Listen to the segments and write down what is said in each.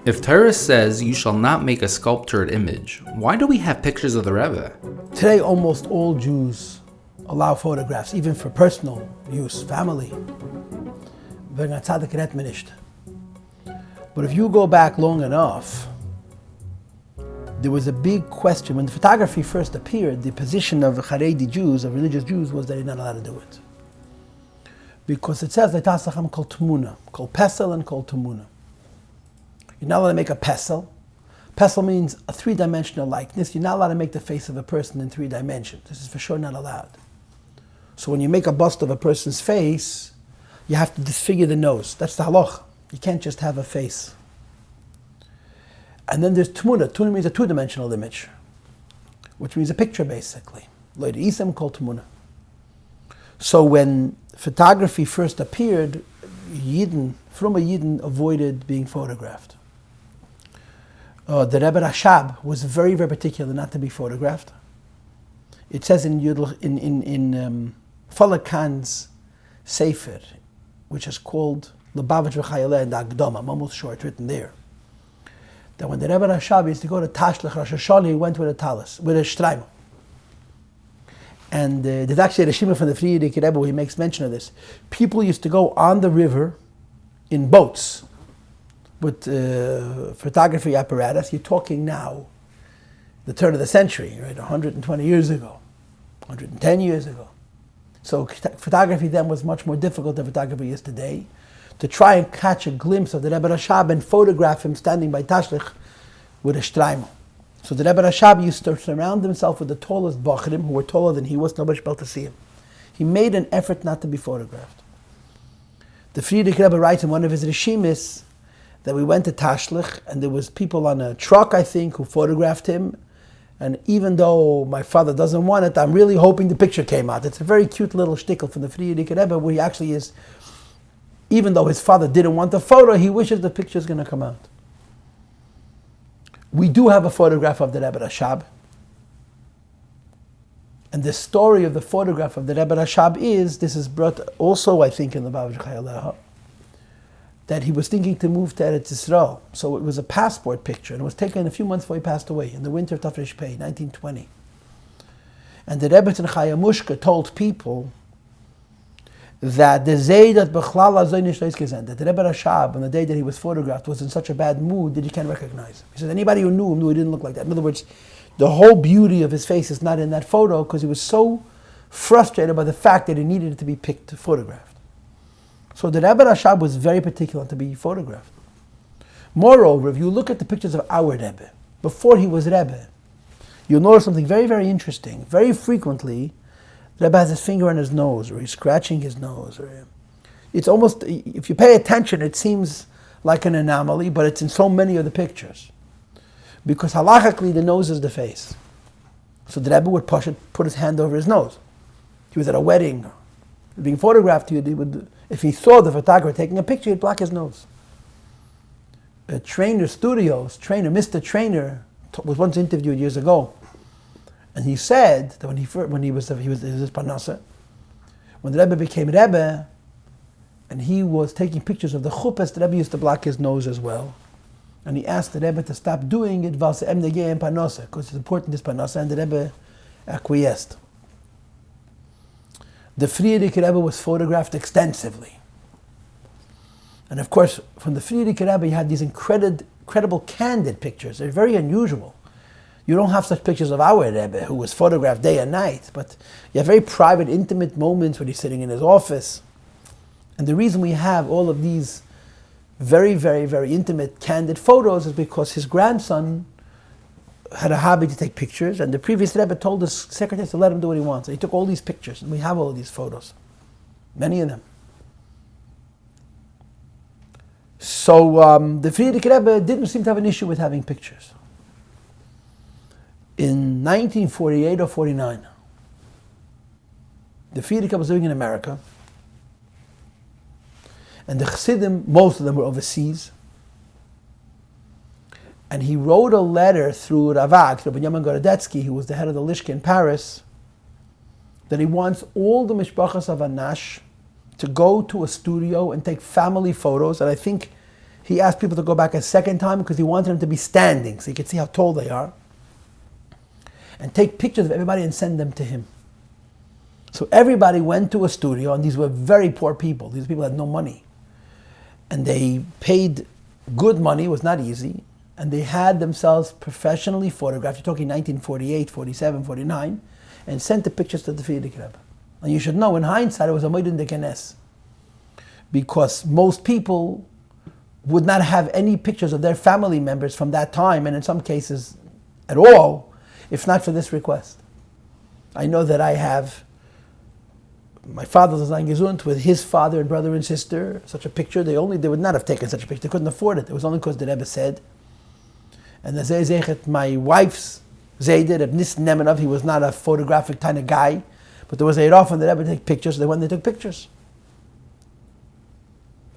If Torah says you shall not make a sculptured image, why do we have pictures of the Rebbe? Today, almost all Jews allow photographs, even for personal use, family. But if you go back long enough, there was a big question. When the photography first appeared, the position of Haredi Jews, of religious Jews, was that they're not allowed to do it. Because it says, kol tmuna, kol pesel and kol tmuna. You're not allowed to make a pesel. Pesel means a three-dimensional likeness. You're not allowed to make the face of a person in 3 dimensions. This is for sure not allowed. So when you make a bust of a person's face, you have to disfigure the nose. That's the halach. You can't just have a face. And then there's tmuna. Tmuna means a 2-dimensional image, which means a picture, basically. Loid isem kol tmuna. So when photography first appeared, from a Yidden avoided being photographed. The Rebbe Rashab was very, very particular not to be photographed. It says in Falak Khan's Sefer, which is called Lebavich V'Chayaleh and Agdama, I'm almost sure it's written there, that when the Rebbe Rashab used to go to Tashlech Rosh Hashanah, he went with a talis, with a shtreimel. And there's actually a Rishima from the Friedrich Rebbe where he makes mention of this. People used to go on the river in boats with photography apparatus. You're talking now, the turn of the century, right? 120 years ago, 110 years ago. So photography then was much more difficult than photography is today. To try and catch a glimpse of the Rebbe Rashab and photograph him standing by Tashlich with a shtreimel. So the Rebbe Rashab used to surround himself with the tallest Bachrim, who were taller than he was, nobody was able to see him. He made an effort not to be photographed. The Friedrich Rebbe writes in one of his Rishimis that we went to Tashlich, and there was people on a truck, I think, who photographed him. And even though my father doesn't want it, I'm really hoping the picture came out. It's a very cute little shtickle from the Friedrich Rebbe, where he actually is, even though his father didn't want the photo, he wishes the picture is going to come out. We do have a photograph of the Rebbe Rashab. And the story of the photograph of the Rebbe Rashab is, this is brought also, I think, in the Bavj Chayaleha, that he was thinking to move to Eretz Yisrael. So it was a passport picture, and it was taken a few months before he passed away, in the winter of Tafresh Pei, 1920. And the Rebbe Chaya Mushka told people that the Zaydat Bechlala Zaynish Leiskezen, that the Rebbe Rashab, on the day that he was photographed, was in such a bad mood that you can't recognize him. He said anybody who knew him knew he didn't look like that. In other words, the whole beauty of his face is not in that photo because he was so frustrated by the fact that he needed it to be photographed. So the Rebbe Rashab was very particular to be photographed. Moreover, if you look at the pictures of our Rebbe, before he was Rebbe, you'll notice something very, very interesting. Very frequently, the Rebbe has his finger on his nose, or he's scratching his nose. It's almost, if you pay attention, it seems like an anomaly, but it's in so many of the pictures. Because halachically, the nose is the face. So the Rebbe would put his hand over his nose. He was at a wedding, being photographed, if he saw the photographer taking a picture, he'd block his nose. Mr. Trainer, was once interviewed years ago, and he said that when he was Parnasa, when the Rebbe became Rebbe, and he was taking pictures of the chuppahs, the Rebbe used to block his nose as well. And he asked the Rebbe to stop doing it, because it's important, this Parnasa, and the Rebbe acquiesced. The Friedrich Rebbe was photographed extensively. And of course, from the Friedrich Rebbe, you had these incredible candid pictures. They're very unusual. You don't have such pictures of our Rebbe, who was photographed day and night, but you have very private, intimate moments when he's sitting in his office. And the reason we have all of these very, very, very intimate, candid photos is because his grandson had a hobby to take pictures, and the previous Rebbe told his secretary to let him do what he wants. And he took all these pictures, and we have all of these photos, many of them. So the Friedrich Rebbe didn't seem to have an issue with having pictures. In 1948 or 49, the Friedrich Rebbe was living in America, and the Chassidim, most of them were overseas. And he wrote a letter through Ravak, Rabbi Yaman Gorodetsky, who was the head of the Lishka in Paris, that he wants all the mishpachas of Anash to go to a studio and take family photos. And I think He asked people to go back a second time because he wanted them to be standing so he could see how tall they are. And take pictures of everybody and send them to him. So everybody went to a studio, and these were very poor people. These people had no money. And they paid good money, it was not easy, and they had themselves professionally photographed. You're talking 1948, 47, 49, and sent the pictures to the Frierdiker Rebbe. And you should know, in hindsight, it was a moed de kenes. Because most people would not have any pictures of their family members from that time, and in some cases at all, if not for this request. I know that I have my father's gesund with his father and brother and sister, such a picture. They would not have taken such a picture. They couldn't afford it. It was only because the Rebbe said. And the Zezechet, my wife's Zayder, Reb Nissen Nemenov, he was not a photographic kind of guy, but there was a off and the Rebbe take pictures. They went and they took pictures.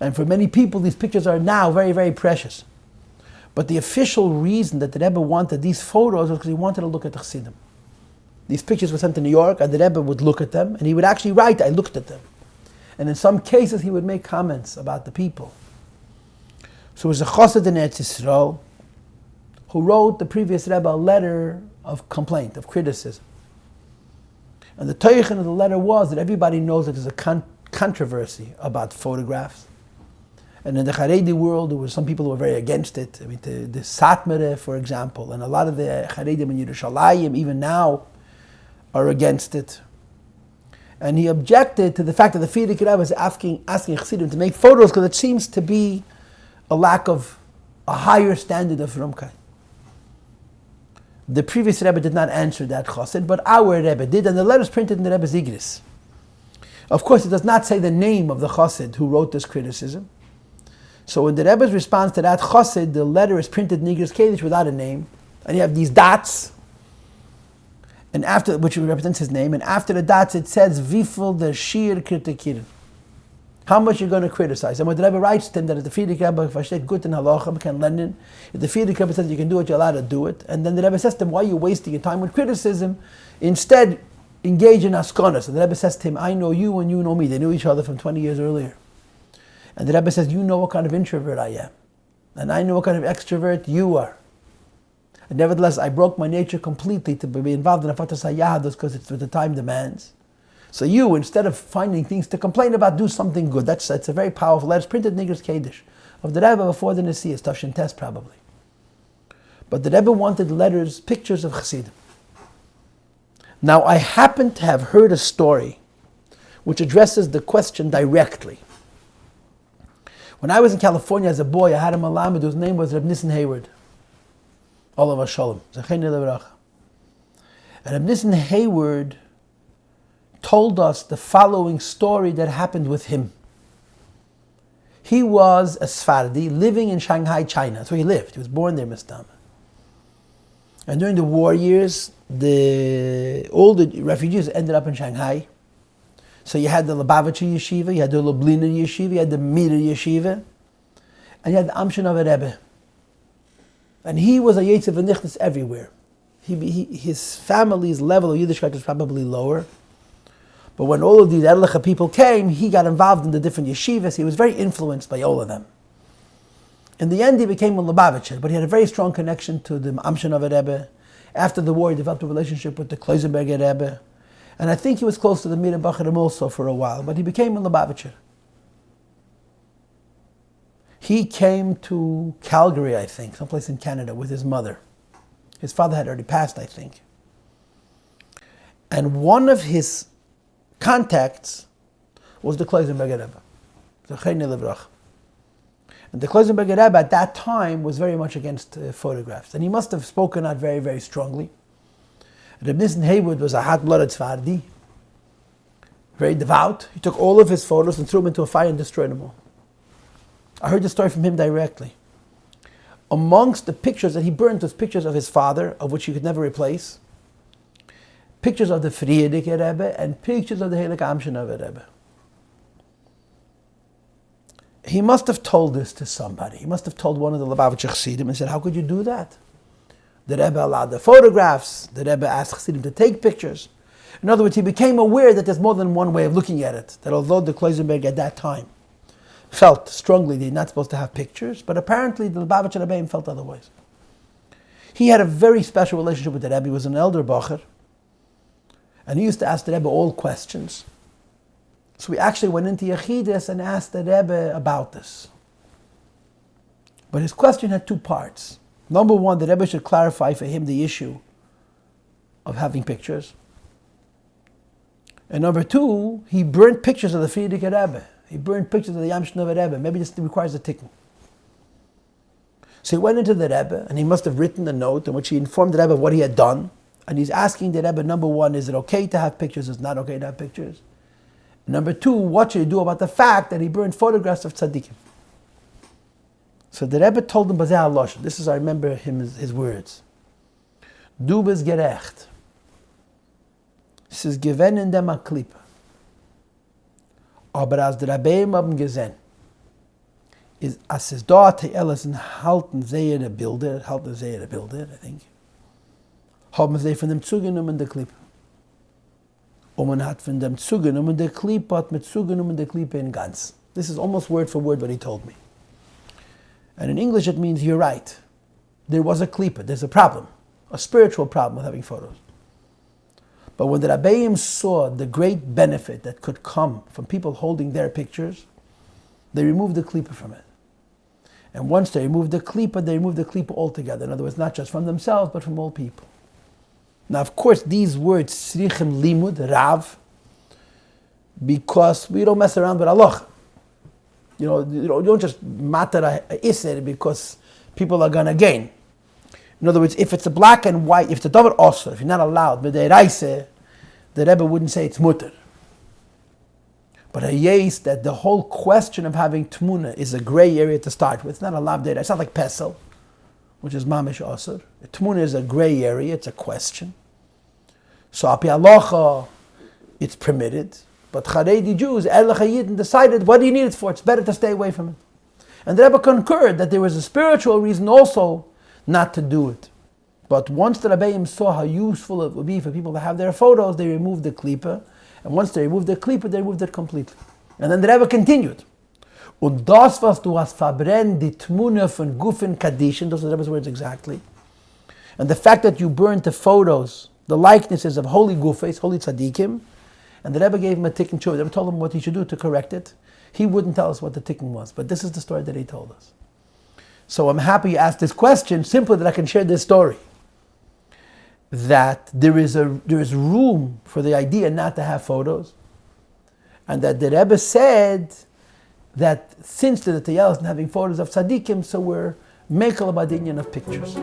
And for many people, these pictures are now very, very precious. But the official reason that the Rebbe wanted these photos was because he wanted to look at the Chassidim. These pictures were sent to New York, and the Rebbe would look at them, and he would actually write, I looked at them. And in some cases, he would make comments about the people. So it was a chassid in Eretz Yisrael who wrote the previous Rebbe a letter of complaint, of criticism. And the teichen of the letter was that everybody knows that there's a controversy about photographs. And in the Haredi world, there were some people who were very against it. I mean, the Satmare, for example, and a lot of the Haredim in Yerushalayim, even now, are against it. And he objected to the fact that the Frierdiker Rebbe was asking Chassidim to make photos because it seems to be a lack of a higher standard of Frumkeit. The previous Rebbe did not answer that chassid, but our Rebbe did, and the letter is printed in the Rebbe's Igris. Of course, it does not say the name of the chassid who wrote this criticism. So in the Rebbe's response to that chassid, the letter is printed in Igris Kodesh without a name, and you have these dots, and after which represents his name, and after the dots it says Vifel der Shir Kritikir. How much you're going to criticize? And what the Rebbe writes to him that if the Frierdiker Rebbe versteht gut in Halacha, can lernen. If the Frierdiker Rebbe says you can do it, you're allowed to do it. And then the Rebbe says to him, why are you wasting your time with criticism? Instead, engage in askana. So the Rebbe says to him, I know you and you know me. They knew each other from 20 years earlier. And the Rebbe says, you know what kind of introvert I am. And I know what kind of extrovert you are. And nevertheless, I broke my nature completely to be involved in Afatas HaYahados because it's what the time demands. So you, instead of finding things to complain about, do something good. That's a very powerful letter. It's printed in Igris Kodesh of the Rebbe before the Nesias, Tafshin Tes probably. But the Rebbe wanted letters, pictures of Chassidim. Now, I happen to have heard a story which addresses the question directly. When I was in California as a boy, I had a malamed whose name was Reb Nissen Hayward. Olav Shalom. And Reb Nissen Hayward told us the following story that happened with him. He was a Sephardi living in Shanghai, China. That's where he lived. He was born there, Mistam. And during the war years, all the refugees ended up in Shanghai. So you had the Lubavitcher Yeshiva, you had the Lubliner Yeshiva, you had the Miller Yeshiva, and you had the Amshin of a Rebbe. And he was a Yetzer V'nichnas everywhere. His family's level of Yiddishkeit was probably lower. But when all of these Erlicha people came, he got involved in the different yeshivas. He was very influenced by all of them. In the end, he became a Lubavitcher, but he had a very strong connection to the Amshin of a Rebbe. After the war, he developed a relationship with the Kloisenberger Rebbe. And I think he was close to the Mira Bacharim also for a while, but he became a Lubavitcher. He came to Calgary, I think, someplace in Canada, with his mother. His father had already passed, I think. And one of his contacts was the Kloisenberger Rebbe, the Chanin Fund. And the Kloisenberger Rebbe at that time was very much against photographs. And he must have spoken out very, very strongly. Reb Nissen Hayward was a hot-blooded Sephardi, very devout. He took all of his photos and threw them into a fire and destroyed them all. I heard the story from him directly. Amongst the pictures that he burned was pictures of his father, of which he could never replace, pictures of the Frierdiker Rebbe, and pictures of the Heilig Amshin of Rebbe. He must have told this to somebody. He must have told one of the Lubavitcher Chassidim and said, how could you do that? The Rebbe allowed the photographs. The Rebbe asked Chassidim to take pictures. In other words, he became aware that there's more than one way of looking at it. That although the Kloisenberg at that time felt strongly they're not supposed to have pictures, but apparently the Lubavitcher Rebbe felt otherwise. He had a very special relationship with the Rebbe. He was an elder bacher, and he used to ask the Rebbe all questions. So we actually went into Yechidus and asked the Rebbe about this. But his question had two parts. Number one, the Rebbe should clarify for him the issue of having pictures. And number two, he burnt pictures of the Frierdiker Rebbe. He burned pictures of the Yam Shnover Rebbe. Maybe this requires a tikkun. So he went into the Rebbe, and he must have written a note in which he informed the Rebbe of what he had done. And he's asking the Rebbe, number one, is it okay to have pictures? Is it not okay to have pictures? Number two, what should he do about the fact that he burned photographs of tzaddikim? So the Rebbe told him, Bazeh HaLoshon. This is, I remember his words. Du bist gerecht. Es ist gewinn in dem a Klippe. Aber als der Rabbeim haben gesehen, is as es dort alles in halten sehere Bilder, I think, haben sie von dem zugenommen der Klippe. Und man hat von dem zugenommen der Klippe, hat mit zugenommen der Klippe in ganz. This is almost word for word what he told me. And in English it means, you're right. There was a klipa, there's a problem, a spiritual problem with having photos. But when the Rabbeim saw the great benefit that could come from people holding their pictures, they removed the klipa from it. And once they removed the klipa altogether. In other words, not just from themselves, but from all people. Now, of course, these words, srichem limud, rav, because we don't mess around with Allah. You don't just matter a iser because people are going to gain. In other words, if it's a black and white, if it's a davar osur, if you're not allowed, but the Rebbe wouldn't say it's mutter. But a yes, that the whole question of having tmuna is a gray area to start with. It's not a lav data. It's not like pesel, which is mamish osur. Tmuna is a gray area. It's a question. So api halacha, it's permitted. But Haredi Jews, Erlich HaYidden, decided, what do you need it for? It's better to stay away from it. And the Rebbe concurred that there was a spiritual reason also not to do it. But once the Rebbeim saw how useful it would be for people to have their photos, they removed the klipa. And once they removed the klipa, they removed it completely. And then the Rebbe continued. Und das, was du hast verbrennt, die Tmune von Gufen Kadishin, those are the Rebbe's words exactly. And the fact that you burnt the photos, the likenesses of holy Gufes, holy tzaddikim, and the Rebbe gave him a tikkun tshuva. The Rebbe told him what he should do to correct it. He wouldn't tell us what the tikkun was, but this is the story that he told us. So I'm happy you asked this question, simply that I can share this story. That there is room for the idea not to have photos, and that the Rebbe said that since the Tayel isn't having photos of tzaddikim, so we're mekel about the union of pictures.